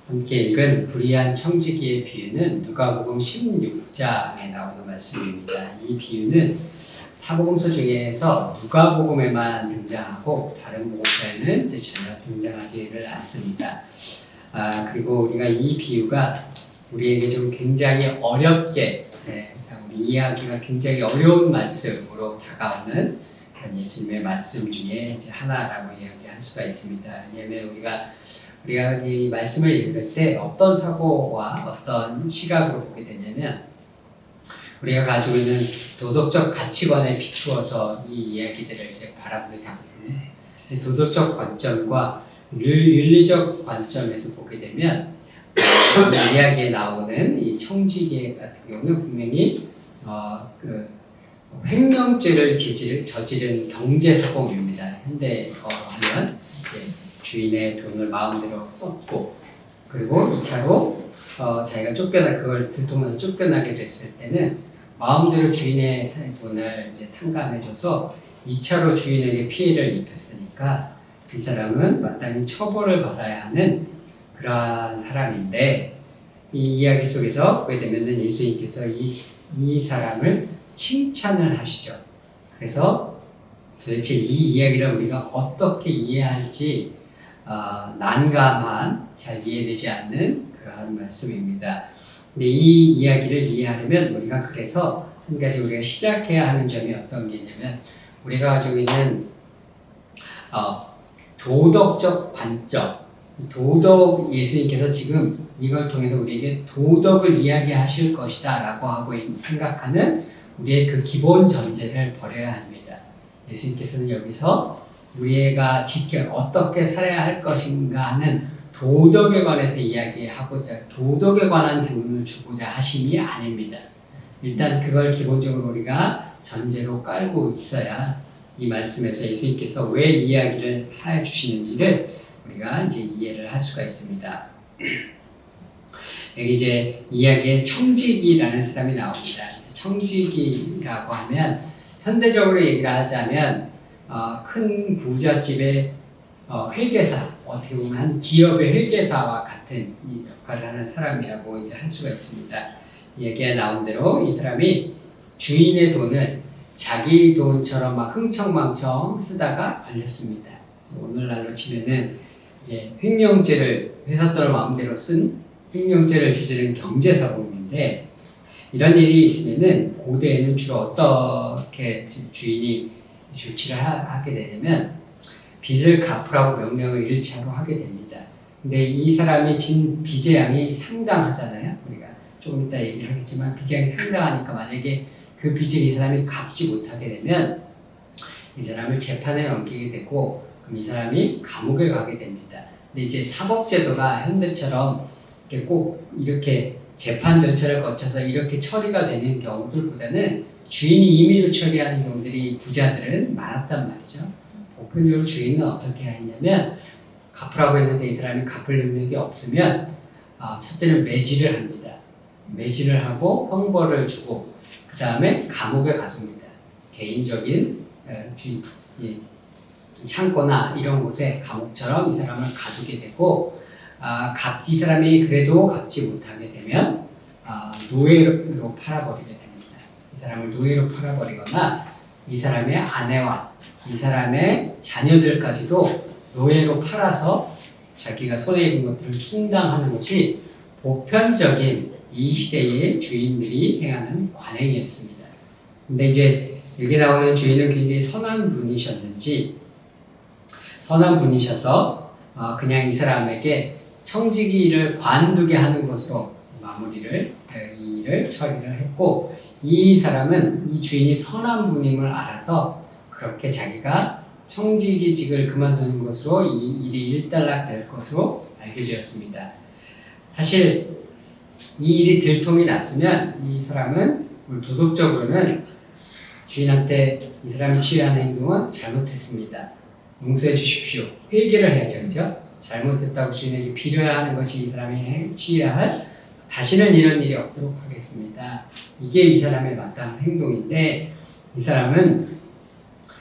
함께 읽은 불의한 청지기의 비유는 누가복음 16장에 나오는 말씀입니다. 이 비유는 사복음서 중에서 누가복음에만 등장하고 다른 복음서에는 전혀 등장하지를 않습니다. 그리고 우리가 이 비유가 우리에게 좀 굉장히 어렵게, 우리 이해하기가 굉장히 어려운 말씀으로 다가오는 그런 예수님의 말씀 중에 이제 하나라고 이야기할 수가 있습니다. 왜냐하면 우리가 이 말씀을 읽을 때 어떤 사고와 어떤 시각으로 보게 되냐면, 우리가 가지고 있는 도덕적 가치관에 비추어서 이 이야기들을 이제 바라보게 되거든요. 도덕적 관점과 윤리적 관점에서 보게 되면 이 이야기에 나오는 이 청지기 같은 경우는 분명히 횡령죄를 저지른 경제사범입니다. 현대어로 하면 주인의 돈을 마음대로 썼고, 그리고 2차로 자기가 그걸 들통나서 쫓겨나게 됐을 때는 마음대로 주인의 돈을 이제 탕감해줘서 2차로 주인에게 피해를 입혔으니까 이 사람은 마땅히 처벌을 받아야 하는 그러한 사람인데, 이 이야기 속에서 보게 되면은 예수님께서 이 사람을 칭찬을 하시죠. 그래서 도대체 이 이야기를 우리가 어떻게 이해할지 난감한, 잘 이해되지 않는 그러한 말씀입니다. 근데 이 이야기를 이해하려면 우리가 그래서 한 가지 우리가 시작해야 하는 점이 어떤 게 있냐면, 우리가 가지고 있는 도덕적 관점, 예수님께서 지금 이걸 통해서 우리에게 도덕을 이야기하실 것이다 라고 하고 생각하는 우리의 그 기본 전제를 버려야 합니다. 예수님께서는 여기서 우리가 어떻게 살아야 할 것인가 하는 도덕에 관해서 이야기하고자, 도덕에 관한 교훈을 주고자 하심이 아닙니다. 일단 그걸 기본적으로 우리가 전제로 깔고 있어야 이 말씀에서 예수님께서 왜 이야기를 해주시는지를 우리가 이제 이해를 할 수가 있습니다. 여기 이제 이야기에 청지기라는 사람이 나옵니다. 청지기라고 하면 현대적으로 얘기를 하자면 큰 부잣집의 회계사, 어떻게 보면 한 기업의 회계사와 같은 이 역할을 하는 사람이라고 이제 할 수가 있습니다. 얘기에 나온 대로 이 사람이 주인의 돈을 자기 돈처럼 막 흥청망청 쓰다가 걸렸습니다. 오늘날로 치면은 이제 횡령죄를, 회사 돈을 마음대로 쓴 횡령죄를 저지른 경제사범인데, 이런 일이 있으면은 고대에는 주로 어떻게 주인이 조치를 하게 되냐면 빚을 갚으라고 명령을 1차로 하게 됩니다. 근데 이 사람이 진 빚의 양이 상당하잖아요. 우리가 조금 이따 얘기를 하겠지만 빚의 양이 상당하니까 만약에 그 빚을 이 사람이 갚지 못하게 되면 이 사람을 재판에 넘기게 되고, 그럼 이 사람이 감옥에 가게 됩니다. 근데 이제 사법제도가 현대처럼 꼭 이렇게 재판 절차를 거쳐서 이렇게 처리가 되는 경우들보다는 주인이 임의로 처리하는 경우들이 부자들은 많았단 말이죠. 보편적으로 주인은 어떻게 했냐면, 갚으라고 했는데 이 사람이 갚을 능력이 없으면 첫째는 매질을 합니다. 매질을 하고 형벌을 주고 그 다음에 감옥에 가둡니다. 개인적인 창고나 이런 곳에 감옥처럼 이 사람을 가두게 되고, 이 사람이 그래도 갚지 못하게 되면 노예로 팔아버리게 됩니다. 이 사람을 노예로 팔아버리거나 이 사람의 아내와 이 사람의 자녀들까지도 노예로 팔아서 자기가 손해 입은 것들을 충당하는 것이 보편적인 이 시대의 주인들이 행하는 관행이었습니다. 근데 이제 여기 나오는 주인은 굉장히 선한 분이셔서 그냥 이 사람에게 청지기를 관두게 하는 것으로 이 일을 처리를 했고, 이 사람은 이 주인이 선한 분임을 알아서 그렇게 자기가 청지기직을 그만두는 것으로 이 일이 일단락 될 것으로 알게 되었습니다. 사실 이 일이 들통이 났으면 이 사람은 도덕적으로는 주인한테 이 사람이 취한 행동은 잘못했습니다, 용서해 주십시오, 회개를 해야죠. 그죠? 잘못했다고 주인에게 비려하는 것이 이 사람이 취해야 할, 다시는 이런 일이 없도록 하겠습니다, 이게 이 사람의 마땅한 행동인데, 이 사람은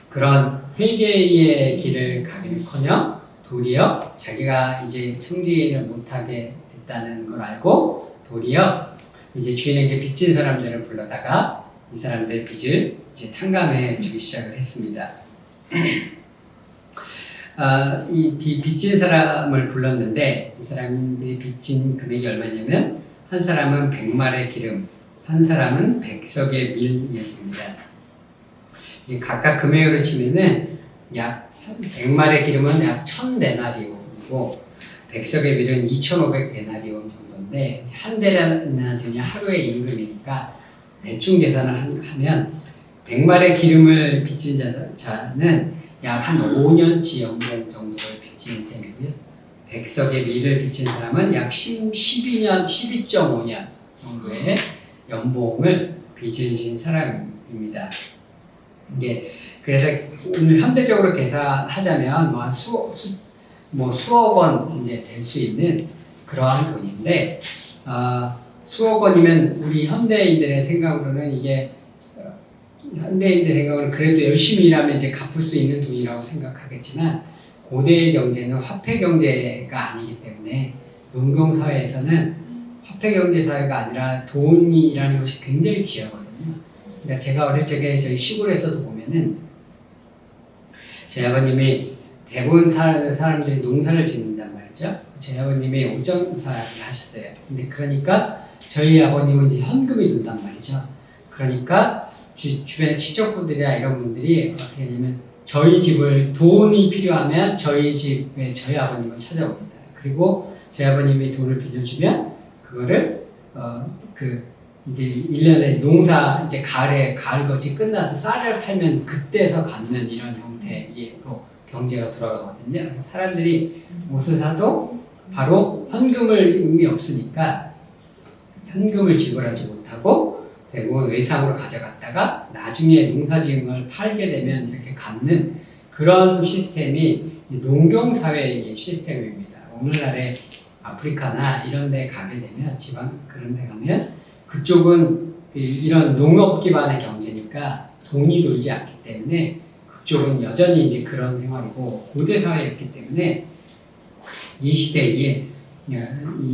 그런 회개의 길을 가기는커녕 도리어 자기가 이제 청지기를 못하게 있다는 걸 알고 도리어 이제 주인에게 빚진 사람들을 불러다가 이 사람들의 빚을 이제 탕감해 주기 시작을 했습니다. 이 빚진 사람을 불렀는데 이 사람들이 빚진 금액이 얼마냐면 한 사람은 100말의 기름, 한 사람은 100석의 밀이었습니다. 각각 금액으로 치면은 약 100말의 기름은 약 1000데나리온이고 100석의 밀은 2500데나리온 정도인데 한 데나리온이 하루의 임금이니까 대충 계산을 하면 100말의 기름을 빚진 자는 약 한 5년치 연봉 정도를 빚진 셈이고요. 100석의 밀을 빚진 사람은 약 12년, 12.5년 정도의 연봉을 빚으신 사람입니다. 그래서 오늘 현대적으로 계산하자면 수억 원 이제 될 수 있는 그러한 돈인데, 수억 원이면 우리 현대인들의 생각으로는 현대인들의 생각으로는 그래도 열심히 일하면 이제 갚을 수 있는 돈이라고 생각하겠지만, 고대의 경제는 화폐 경제가 아니기 때문에 농경 사회에서는 화폐 경제 사회가 아니라 돈이라는 것이 굉장히 귀하거든요. 그러니까 제가 어릴 적에 저희 시골에서도 보면은 저희 아버님이 대부분 사람들이 농사를 짓는단 말이죠. 저희 아버님이 오정사를 하셨어요. 근데 그러니까 저희 아버님은 이제 현금이 돈단 말이죠. 그러니까 주변의 친척분들이나 이런 분들이 어떻게 하냐면 저희 집을 돈이 필요하면 저희 집에 저희 아버님을 찾아옵니다. 그리고 저희 아버님이 돈을 빌려주면 그거를 이제 1년에 농사 이제 가을 거지 끝나서 쌀을 팔면 그때서 갚는 이런 형태로 경제가 돌아가거든요. 사람들이 옷을 사도 바로 현금을 의미 없으니까 현금을 지불하지 못하고 대부분 외상으로 가져갔다가 나중에 농사지은 걸 팔게 되면 이렇게 갚는 그런 시스템이 농경사회의 시스템입니다. 오늘날의 아프리카나 이런 데 가게 되면 지방 그런 데 가면 그쪽은 이런 농업 기반의 경제니까 돈이 돌지 않기 때문에 그쪽은 여전히 이제 그런 생활이고 고대 사회였기 때문에 이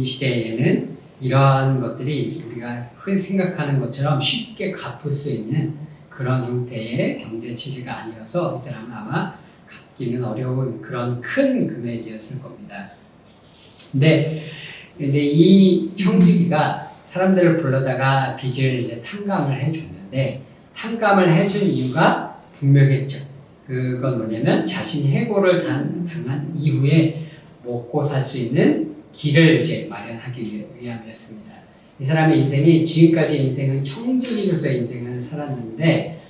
시대에는 이러한 것들이 우리가 흔히 생각하는 것처럼 쉽게 갚을 수 있는 그런 형태의 경제 체제가 아니어서 이 사람은 아마 갚기는 어려운 그런 큰 금액이었을 겁니다. 근데 이 청지기가 사람들을 불러다가 빚을 이제 탕감을 해줬는데 탕감을 해준 이유가 분명했죠. 그건 뭐냐면 자신이 해고를 당한 이후에 먹고 살 수 있는 길을 이제 마련하기 위함이었습니다. 이 사람의 인생이 지금까지 인생은 청지기로서의 인생을 살았는데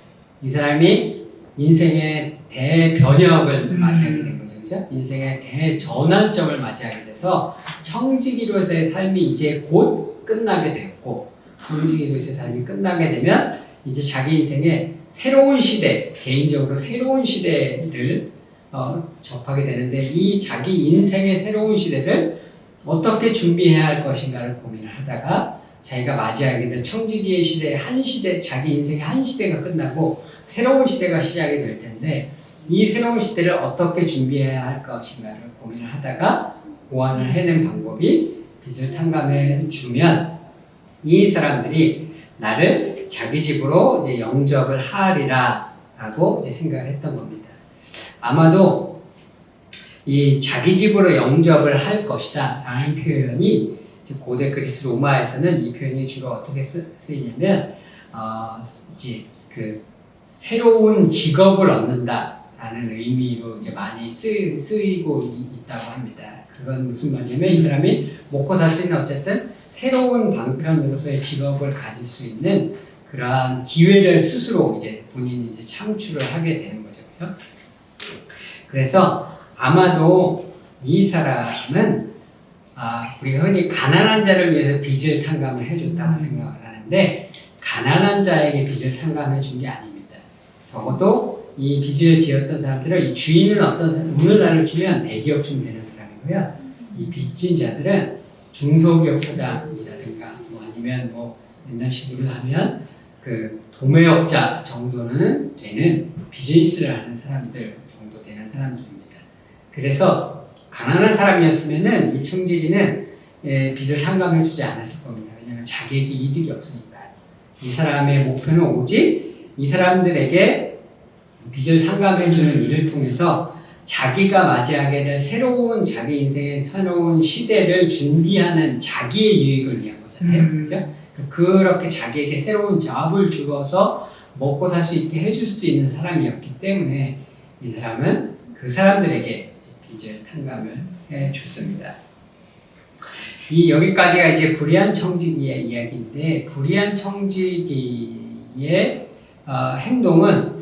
이 사람이 인생의 대변혁을 맞이하게 된 거죠. 그죠? 인생의 대전환점을 맞이하게 돼서 청지기로서의 삶이 이제 곧 끝나게 되었고 청지기로서의 삶이 끝나게 되면 이제 자기 인생의 새로운 시대, 개인적으로 새로운 시대를 접하게 되는데 이 자기 인생의 새로운 시대를 어떻게 준비해야 할 것인가를 고민을 하다가 자기가 맞이하게 될 청지기의 시대, 자기 인생의 한 시대가 끝나고 새로운 시대가 시작이 될 텐데 이 새로운 시대를 어떻게 준비해야 할 것인가를 고민을 하다가 보완을 해낸 방법이 빚을 탕감해 주면 이 사람들이 나를 자기 집으로 이제 영접을 하리라 라고 이제 생각을 했던 겁니다. 아마도 이 자기 집으로 영접을 할 것이다 라는 표현이 고대 그리스 로마에서는 이 표현이 주로 어떻게 쓰이냐면 이제 그 새로운 직업을 얻는다 라는 의미로 이제 많이 쓰이고 있다고 합니다. 그건 무슨 말이냐면 이 사람이 먹고 살 수 있는 어쨌든 새로운 방편으로서의 직업을 가질 수 있는 그러한 기회를 스스로 이제 본인이 이제 창출을 하게 되는 거죠. 그래서 아마도 이 사람은 우리가 흔히 가난한 자를 위해서 빚을 탕감을 해줬다고 생각을 하는데 가난한 자에게 빚을 탕감해 준 게 아닙니다. 적어도 이 빚을 지었던 사람들은 이 주인은 오늘날을 치면 대기업쯤 되는 사람이고요. 이 빚진 자들은 중소기업 사장이라든가 아니면 옛날식으로 하면 그 도매업자 정도는 되는 비즈니스를 하는 사람들 정도 되는 사람들입니다. 그래서 가난한 사람이었으면은 이 청지기는 빚을 상감해주지 않았을 겁니다. 왜냐하면 자기에게 이득이 없으니까요. 이 사람의 목표는 오직 이 사람들에게 빚을 상감해주는 일을 통해서 자기가 맞이하게 될 새로운 자기 인생의 새로운 시대를 준비하는 자기의 유익을 위한 거잖아요. 그렇죠? 그렇게 자기에게 새로운 잡을 주어서 먹고 살 수 있게 해줄 수 있는 사람이었기 때문에 이 사람은 그 사람들에게 빚을 탕감을 해줬습니다. 여기까지가 이제 불의한 청지기의 이야기인데, 불의한 청지기의 행동은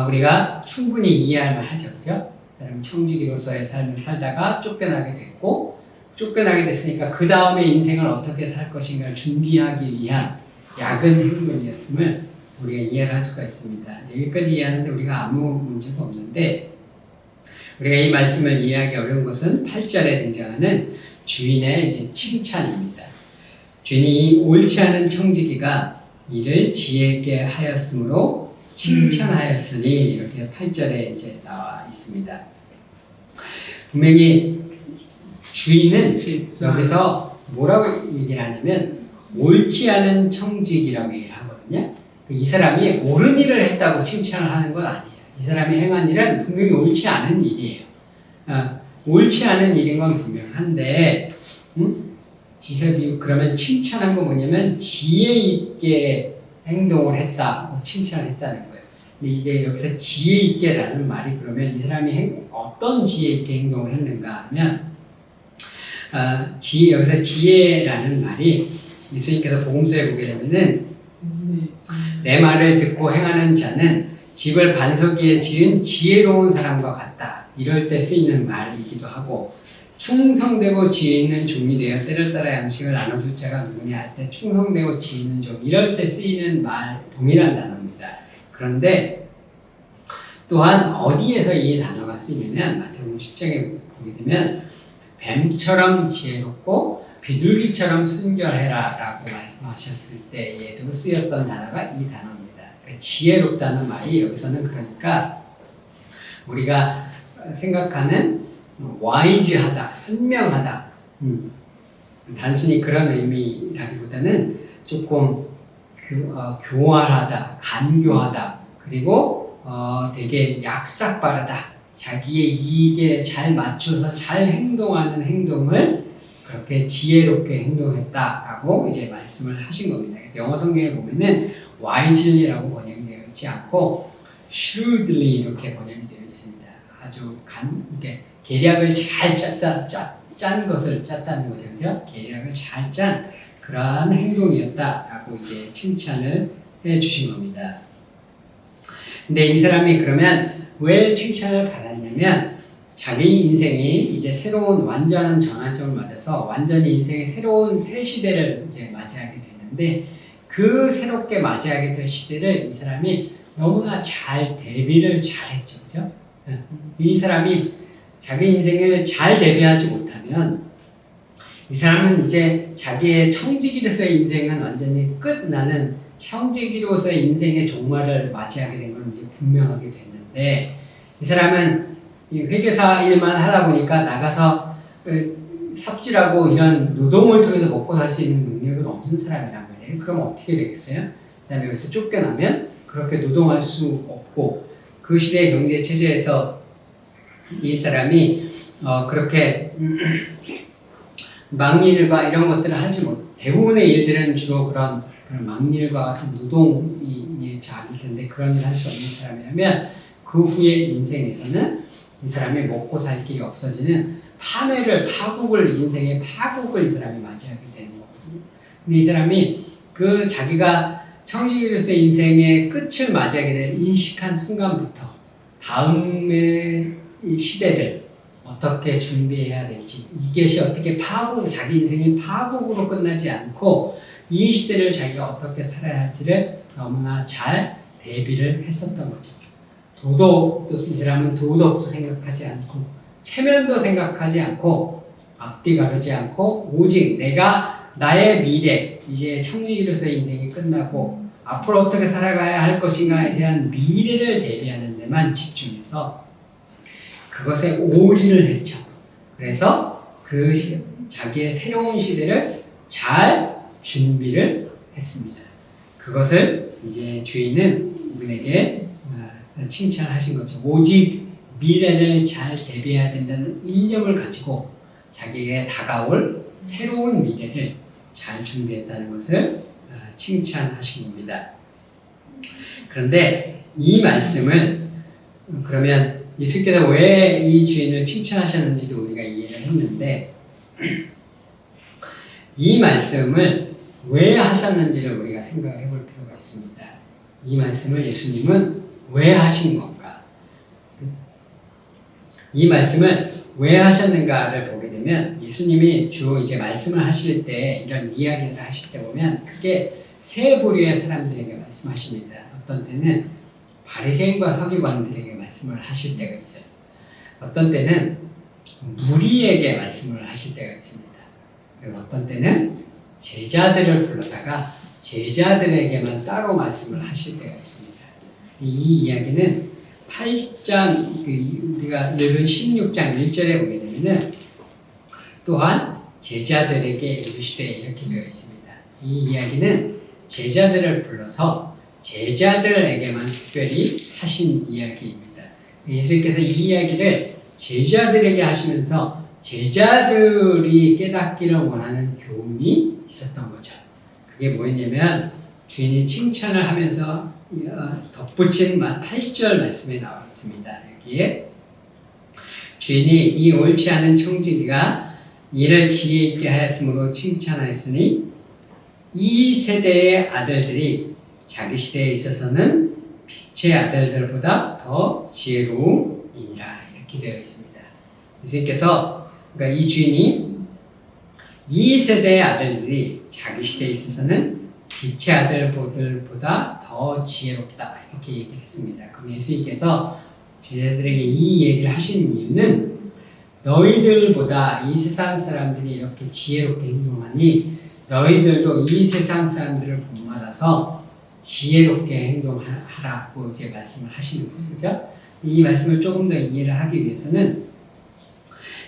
우리가 충분히 이해할 만하죠, 그죠? 사람이 청지기로서의 삶을 살다가 쫓겨나게 됐고, 쫓겨나게 됐으니까 그 다음에 인생을 어떻게 살 것인가를 준비하기 위한 야근 행동이었음을 우리가 이해를 할 수가 있습니다. 여기까지 이해하는데 우리가 아무 문제가 없는데, 우리가 이 말씀을 이해하기 어려운 것은 8절에 등장하는 주인의 이제 칭찬입니다. 주인이 옳지 않은 청지기가 이를 지혜 있게 하였으므로 칭찬하였으니, 이렇게 8절에 이제 나와 있습니다. 분명히 주인은 여기서 뭐라고 얘기를 하냐면 옳지 않은 청지기라고 얘기를 하거든요. 이 사람이 옳은 일을 했다고 칭찬을 하는 건 아니에요. 이 사람이 행한 일은 분명히 옳지 않은 일이에요. 옳지 않은 일인 건 분명한데, 지세비유, 그러면 칭찬한 건 뭐냐면 지혜 있게 행동을 했다, 칭찬을 했다는 거예요. 근데 이제 여기서 지혜 있게라는 말이, 그러면 이 사람이 어떤 지혜 있게 행동을 했는가 하면, 여기서 지혜라는 말이 예수님께서 복음서에 보게 되면은 내 말을 듣고 행하는 자는 집을 반석 위에 지은 지혜로운 사람과 같다, 이럴 때 쓰이는 말이기도 하고, 충성되고 지혜 있는 종이 되어 때를 따라 양식을 나눠줄 자가 누구냐 할 때 충성되고 지혜 있는 종, 이럴 때 쓰이는 말 동일한 단어입니다. 그런데 또한 어디에서 이 단어가 쓰이냐면 마태복음 10장에 보게 되면 뱀처럼 지혜롭고 비둘기처럼 순결해라 라고 말씀하셨을 때에도 쓰였던 단어가 이 단어입니다. 그러니까 지혜롭다는 말이 여기서는, 그러니까 우리가 생각하는 와이즈하다, 현명하다, 단순히 그런 의미라기보다는 조금 교활하다, 간교하다, 그리고 되게 약삭빠르다, 자기의 이익에 잘 맞춰서 잘 행동하는 행동을 그렇게 지혜롭게 행동했다라고 이제 말씀을 하신 겁니다. 그래서 영어 성경에 보면은 wisely라고 번역되어 있지 않고 shrewdly 이렇게 번역이 되어 있습니다. 아주 이렇게 계략을 잘 짠 것을 짰다는 거죠, 그죠? 계략을 잘 짠 그러한 행동이었다라고 이제 칭찬을 해주신 겁니다. 근데 이 사람이 그러면 왜 칭찬을 받았냐면, 자기 인생이 이제 새로운 완전한 전환점을 맞아서 완전히 인생의 새로운 새 시대를 이제 맞이하게 됐는데, 그 새롭게 맞이하게 될 시대를 이 사람이 너무나 잘 대비를 잘했죠, 그죠? 이 사람이 자기 인생을 잘 대비하지 못하면 이 사람은 이제 자기의 청지기로서의 인생은 완전히 끝나는 청지기로서의 인생의 종말을 맞이하게 된 건 이제 분명하게 됐는데, 이 사람은 회계사 일만 하다 보니까 나가서 삽질하고 이런 노동을 통해서 먹고 살 수 있는 능력은 없는 사람이란 말이에요. 그럼 어떻게 되겠어요? 그 다음에 여기서 쫓겨나면 그렇게 노동할 수 없고, 그 시대의 경제 체제에서 이 사람이 그렇게 막일과 이런 것들을 하지 못, 대부분의 일들은 주로 그런 막일과 같은 노동이 잡을 텐데, 그런 일을 할 수 없는 사람이라면 그 후의 인생에서는 이 사람이 먹고 살 길이 없어지는 파국을, 인생의 파국을 이 사람이 맞이하게 되는 거거든요. 근데 이 사람이 그 자기가 청지기로서의 인생의 끝을 맞이하게 된 인식한 순간부터 다음의 이 시대를 어떻게 준비해야 될지, 이것이 어떻게 자기 인생이 파국으로 끝나지 않고 이 시대를 자기가 어떻게 살아야 할지를 너무나 잘 대비를 했었던 거죠. 이 사람은 도덕도 생각하지 않고 체면도 생각하지 않고 앞뒤 가르지 않고 오직 나의 미래, 이제 청지기로서의 인생이 끝나고 앞으로 어떻게 살아가야 할 것인가에 대한 미래를 대비하는 데만 집중해서 그것에 올인을 했죠. 그래서 자기의 새로운 시대를 잘 준비를 했습니다. 그것을 이제 주인은 이분에게 칭찬하신 거죠. 오직 미래를 잘 대비해야 된다는 일념을 가지고 자기에게 다가올 새로운 미래를 잘 준비했다는 것을 칭찬하신 겁니다. 그런데 이 말씀을 그러면 예수께서 왜 이 주인을 칭찬하셨는지도 우리가 이해를 했는데 이 말씀을 왜 하셨는지를 우리가 생각을 해볼 필요가 있습니다. 이 말씀을 예수님은 왜 하신 건가? 이 말씀을 왜 하셨는가를 보게 되면 예수님이 주로 이제 말씀을 하실 때 이런 이야기를 하실 때 보면 크게 세 부류의 사람들에게 말씀하십니다. 어떤 때는 바리새인과 서기관들에게 말씀을 하실 때가 있어요. 어떤 때는 무리에게 말씀을 하실 때가 있습니다. 그리고 어떤 때는 제자들을 불러다가 제자들에게만 따로 말씀을 하실 때가 있습니다. 이 이야기는 8장, 우리가 읽은 16장 1절에 보게 되면은 또한 제자들에게 이르시되 이렇게 되어 있습니다. 이 이야기는 제자들을 불러서 제자들에게만 특별히 하신 이야기입니다. 예수님께서 이 이야기를 제자들에게 하시면서 제자들이 깨닫기를 원하는 교훈이 있었던 거죠. 그게 뭐였냐면 주인이 칭찬을 하면서 덧붙인 8절 말씀에 나와 있습니다. 여기에 주인이 이 옳지 않은 청지기가 이를 지혜 있게 하였으므로 칭찬하였으니 이 세대의 아들들이 자기 시대에 있어서는 빛의 아들들보다 더 지혜로우니라 이렇게 되어 있습니다. 예수님께서 그러니까 이 주인이 이 세대의 아들들이 자기 시대에 있어서는 빛의 아들보다 더 지혜롭다 이렇게 얘기를 했습니다. 그럼 예수님께서 제자들에게 이 얘기를 하신 이유는 너희들보다 이 세상 사람들이 이렇게 지혜롭게 행동하니 너희들도 이 세상 사람들을 본받아서 지혜롭게 행동하라고 이제 말씀을 하시는 거죠. 그죠? 이 말씀을 조금 더 이해를 하기 위해서는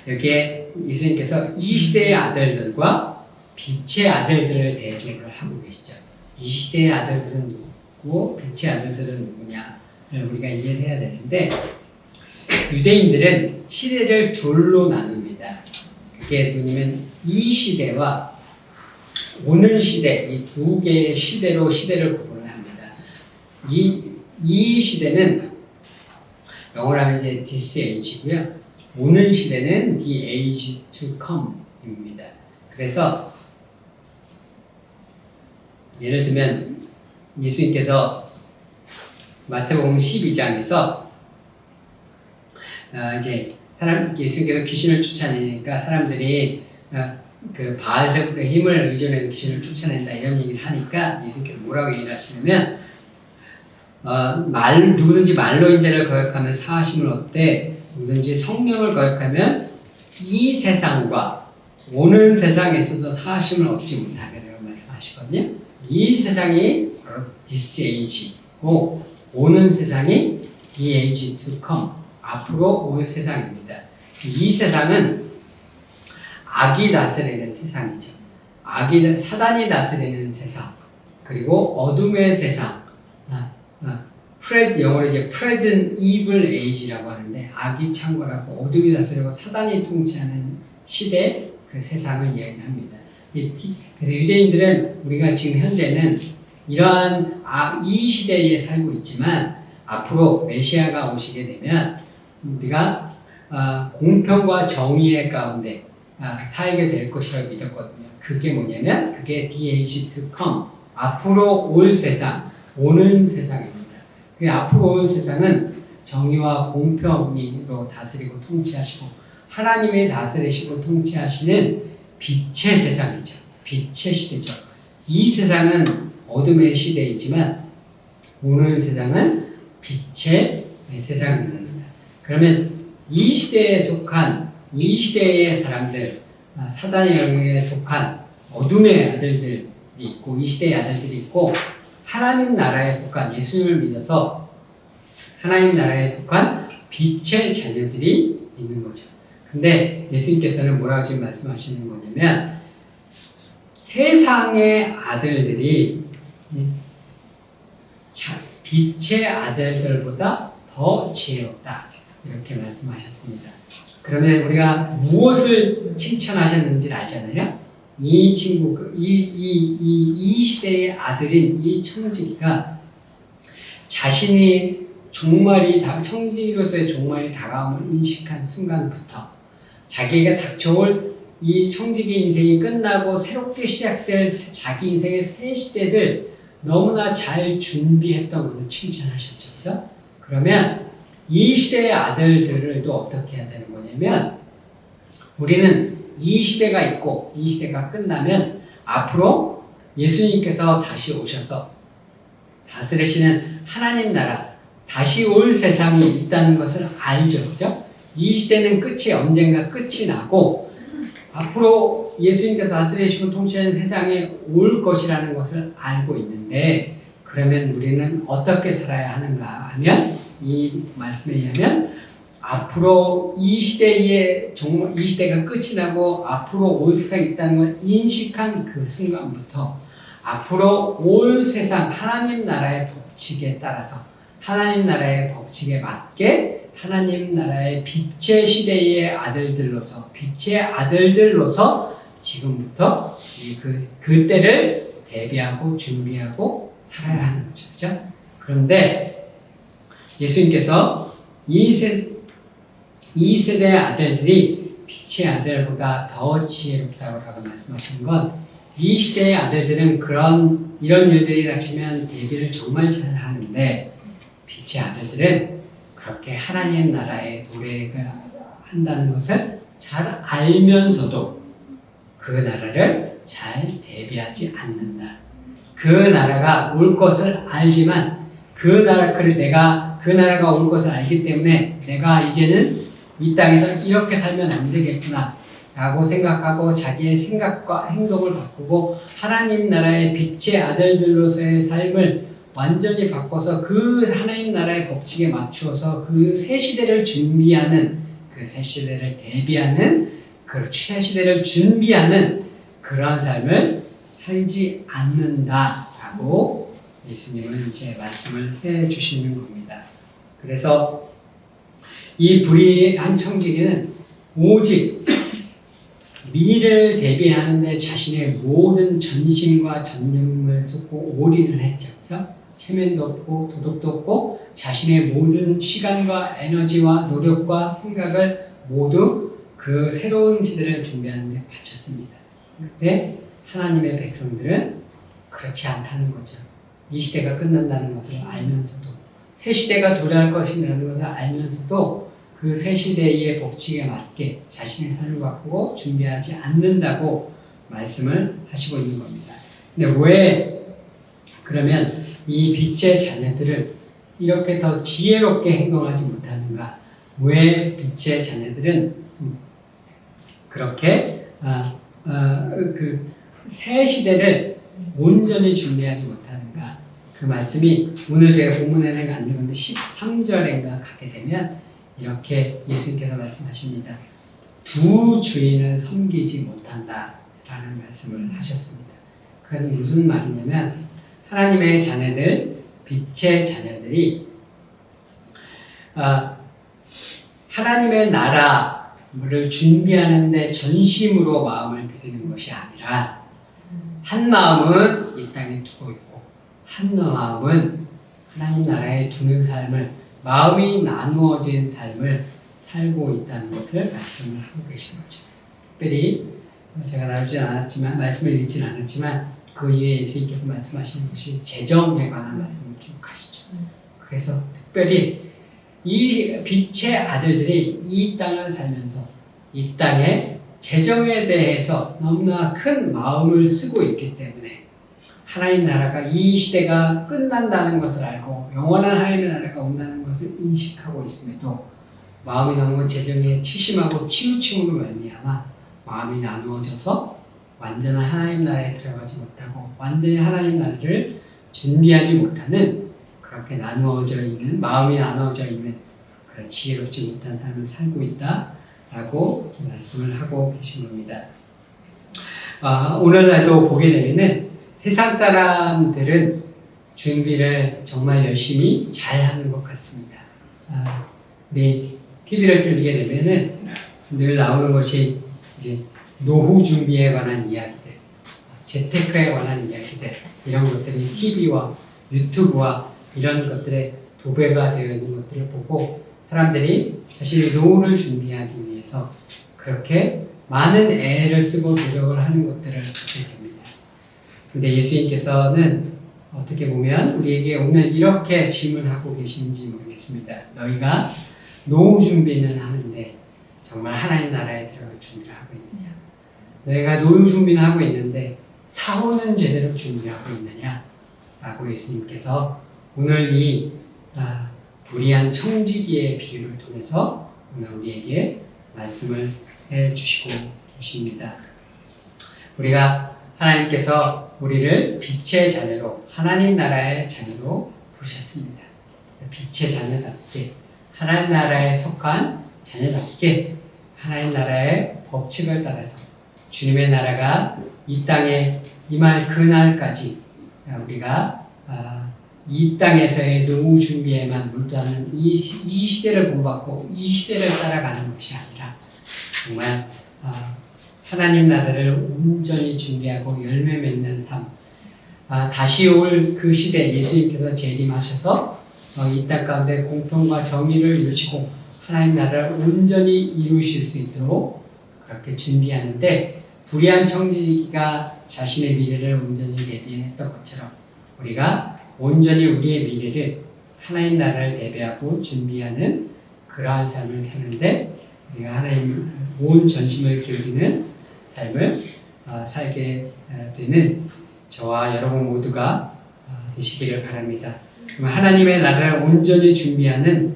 여기에 예수님께서 이 시대의 아들들과 빛의 아들들을 대조를 하고 계시죠. 이 시대의 아들들은 누구고 빛의 아들들은 누구냐를 우리가 이해를 해야 되는데 유대인들은 시대를 둘로 나눕니다. 그게 뭐냐면 이 시대와 오는 시대, 이 두 개의 시대로 시대를 구분을 합니다. 이 시대는 영어로 하면 이제 this age고요. 오는 시대는 the age to come입니다. 그래서 예를 들면 예수님께서 마태복음 12장에서 이제 예수님께서 귀신을 쫓아내니까 사람들이 그 바알세불의 힘을 의존해서 귀신을 쫓아낸다 이런 얘기를 하니까 예수님께서 뭐라고 얘기를 하시냐면 누구든지 말로 인자를 거역하면 사하심을 얻되 누구든지 성령을 거역하면 이 세상과 오는 세상에서도 사하심을 얻지 못하리라고 말씀하시거든요. 이 세상이 바로 this age고 오는 세상이 the age to come 앞으로 올 세상입니다. 이 세상은 악이 다스리는 세상이죠. 사단이 다스리는 세상 그리고 어둠의 세상 영어로 이제 present evil age라고 하는데 악이 창궐하고 어둠이 다스리고 사단이 통치하는 시대 그 세상을 이야기합니다. 그래서 유대인들은 우리가 지금 현재는 이러한 이 시대에 살고 있지만 앞으로 메시아가 오시게 되면 우리가 공평과 정의의 가운데 살게 될 것이라고 믿었거든요. 그게 뭐냐면 그게 the age to come 앞으로 올 세상 오는 세상입니다. 그 앞으로 올 세상은 정의와 공평으로 다스리고 통치하시고 하나님의 다스리시고 통치하시는 빛의 세상이죠. 빛의 시대죠. 이 세상은 어둠의 시대이지만 오는 세상은 빛의 세상입니다. 그러면 이 시대에 속한 이 시대의 사람들 사단의 영역에 속한 어둠의 아들들이 있고 이 시대의 아들들이 있고 하나님 나라에 속한 예수님을 믿어서 하나님 나라에 속한 빛의 자녀들이 있는 거죠. 근데 예수님께서는 뭐라고 지금 말씀하시는 거냐면 세상의 아들들이 빛의 아들들보다 더 지혜롭다 이렇게 말씀하셨습니다. 그러면 우리가 무엇을 칭찬하셨는지 알잖아요. 이 친구, 이 시대의 아들인 이 청지기가 자신이 청지기로서의 종말이 다가옴을 인식한 순간부터 자기가 닥쳐올 이 청지기 인생이 끝나고 새롭게 시작될 자기 인생의 새 시대를 너무나 잘 준비했던 것을 칭찬하셨죠. 그래서 그러면 이 시대의 아들들을 또 어떻게 해야 되는 거냐면 우리는 이 시대가 있고 이 시대가 끝나면 앞으로 예수님께서 다시 오셔서 다스리시는 하나님 나라 다시 올 세상이 있다는 것을 알죠. 그죠? 이 시대는 언젠가 끝이 나고 앞으로 예수님께서 다스리시고 통치하는 세상에 올 것이라는 것을 알고 있는데 그러면 우리는 어떻게 살아야 하는가 하면 이 말씀에 의하면 앞으로 이 시대가 끝이 나고 앞으로 올 세상이 있다는 걸 인식한 그 순간부터 앞으로 올 세상 하나님 나라의 법칙에 따라서 하나님 나라의 법칙에 맞게 하나님 나라의 빛의 시대의 아들들로서 지금부터 그때를 대비하고 준비하고 살아야 하는 거죠. 그렇죠? 그런데 예수님께서 이 세대의 아들들이 빛의 아들보다 더 지혜롭다고 말씀하시는 건 이 시대의 아들들은 이런 일들이 닥치면 대비를 정말 잘 하는데 빛의 아들들은 그렇게 하나님 나라의 도래를 한다는 것을 잘 알면서도 그 나라를 잘 대비하지 않는다. 그 나라가 올 것을 알지만 그 나라가 올 것을 알기 때문에 내가 이제는 이 땅에서 이렇게 살면 안 되겠구나 라고 생각하고 자기의 생각과 행동을 바꾸고 하나님 나라의 빛의 아들들로서의 삶을 완전히 바꿔서 그 하나님 나라의 법칙에 맞추어서 그 새 시대를 준비하는 새 시대를 대비하는 새 시대를 준비하는 그러한 삶을 살지 않는다라고 예수님은 이제 말씀을 해 주시는 겁니다. 그래서 이 불의한 청지기는 오직 미래를 대비하는데 자신의 모든 전심과 전념을 쏟고 올인을 했죠. 그렇죠? 체면도 없고 도덕도 없고 자신의 모든 시간과 에너지와 노력과 생각을 모두 그 새로운 시대를 준비하는 데 바쳤습니다. 그런데 하나님의 백성들은 그렇지 않다는 거죠. 이 시대가 끝난다는 것을 알면서도 새 시대가 도래할 것이라는 것을 알면서도 그 새 시대의 법칙에 맞게 자신의 삶을 바꾸고 준비하지 않는다고 말씀을 하시고 있는 겁니다. 근데 왜 그러면 이 빛의 자녀들은 이렇게 더 지혜롭게 행동하지 못하는가? 왜 빛의 자녀들은 그렇게 그 새 시대를 온전히 준비하지 못하는가? 그 말씀이 오늘 제가 본문에는 안 되는데 13절인가 가게 되면 이렇게 예수님께서 말씀하십니다. 두 주인을 섬기지 못한다 라는 말씀을 하셨습니다. 그건 무슨 말이냐면 하나님의 자녀들, 빛의 자녀들이 하나님의 나라를 준비하는 데 전심으로 마음을 들이는 것이 아니라 한 마음은 이 땅에 두고 있고 한 마음은 하나님 나라에 두는 삶을 마음이 나누어진 삶을 살고 있다는 것을 말씀을 하고 계신 거죠. 특별히 제가 나누지 않았지만 말씀을 읽지는 않았지만 그 이후에 예수님께서 말씀하시는 것이 재정에 관한 말씀을 기억하시죠. 그래서 특별히 이 빛의 아들들이 이 땅을 살면서 이 땅의 재정에 대해서 너무나 큰 마음을 쓰고 있기 때문에 하나님 나라가 이 시대가 끝난다는 것을 알고 영원한 하나님의 나라가 온다는 것을 인식하고 있음에도 마음이 너무 재정에 치심하고 치우침으로 말미암아 마음이 나누어져서 완전한 하나님 나라에 들어가지 못하고 완전히 하나님 나라를 준비하지 못하는 그렇게 나누어져 있는 마음이 나누어져 있는 그런 지혜롭지 못한 삶을 살고 있다 라고 말씀을 하고 계신 겁니다. 오늘날도 보게 되면은 세상 사람들은 준비를 정말 열심히 잘 하는 것 같습니다. 우리 TV를 틀게 되면은 늘 나오는 것이 이제 노후 준비에 관한 이야기들, 재테크에 관한 이야기들, 이런 것들이 TV와 유튜브와 이런 것들의 도배가 되어 있는 것들을 보고 사람들이 자신의 노후를 준비하기 위해서 그렇게 많은 애를 쓰고 노력을 하는 것들을 보게 됩니다. 근데 예수님께서는 어떻게 보면 우리에게 오늘 이렇게 질문하고 계신지 모르겠습니다. 너희가 노후 준비는 하는데 정말 하나님 나라에 들어갈 준비를 하고 있느냐? 너희가 노후 준비는 하고 있는데 사후는 제대로 준비하고 있느냐? 라고 예수님께서 오늘 이 불의한 청지기의 비유를 통해서 오늘 우리에게 말씀을 해주시고 계십니다. 우리가 하나님께서 우리를 빛의 자녀로 하나님 나라의 자녀로 부르셨습니다. 빛의 자녀답게 하나님 나라에 속한 자녀답게 하나님 나라의 법칙을 따라서 주님의 나라가 이 땅에 임할 그날까지 우리가 이 땅에서의 노후 준비에만 몰두하는 이 시대를 본받고 이 시대를 따라가는 것이 아니라 정말 하나님 나라를 온전히 준비하고 열매 맺는 삶, 다시 올 그 시대 예수님께서 재림하셔서 이 땅 가운데 공평과 정의를 이루시고 하나님 나라를 온전히 이루실 수 있도록 그렇게 준비하는데 불의한 청지기가 자신의 미래를 온전히 대비했던 것처럼 우리가 온전히 우리의 미래를 하나님 나라를 대비하고 준비하는 그러한 삶을 사는데 우리가 하나님 온 전심을 기울이는 삶을 살게 되는 저와 여러분 모두가 되시기를 바랍니다. 하나님의 나라를 온전히 준비하는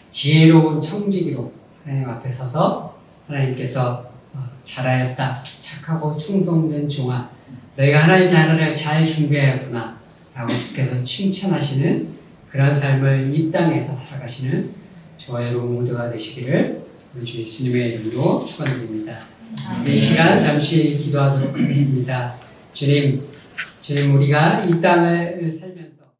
지혜로운 청지기로 하나님 앞에 서서 하나님께서 잘하였다, 착하고 충성된 종아, 너희가 하나님 나라를 잘 준비하였구나 라고 주께서 칭찬하시는 그런 삶을 이 땅에서 살아가시는 저와 여러분 모두가 되시기를 우리 주 예수님의 이름으로 축원드립니다. 이 시간 잠시 기도하도록 하겠습니다. 주님 우리가 이 땅을 살면